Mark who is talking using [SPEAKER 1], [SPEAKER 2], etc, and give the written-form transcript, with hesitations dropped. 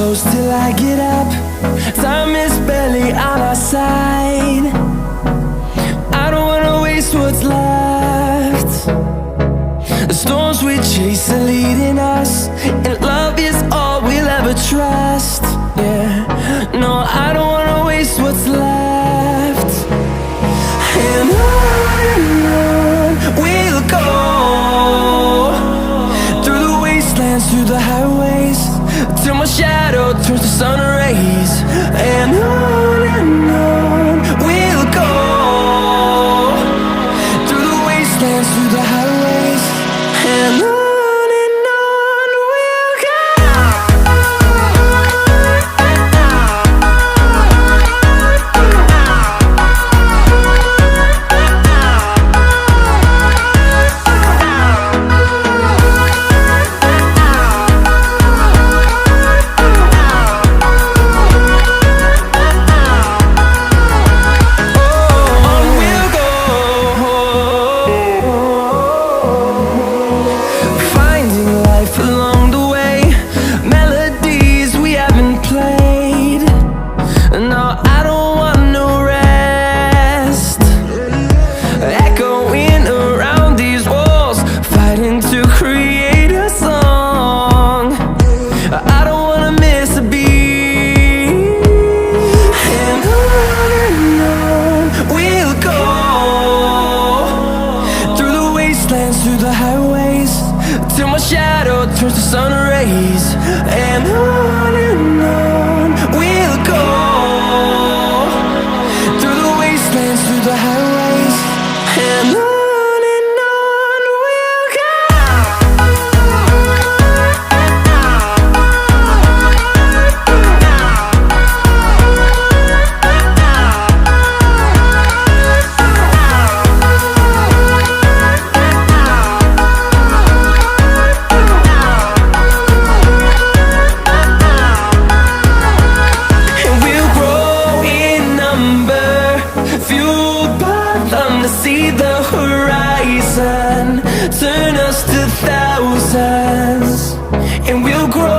[SPEAKER 1] close till I get up. Time is barely on our side. I don't wanna waste what's left. The storms we chase are leading us, and love is all we'll ever trust. Yeah, no, I don't wanna waste what's left. And on we'll go, through the wastelands, through the highways, till my shadow turns to sun rays. And on we'll go, through the wastelands, through the highways, and on. Through the highways, till my shadow turns to sun rays. And on we'll go, through the wastelands, through the highways, and on we'll go. See the horizon turn us to thousands, and we'll grow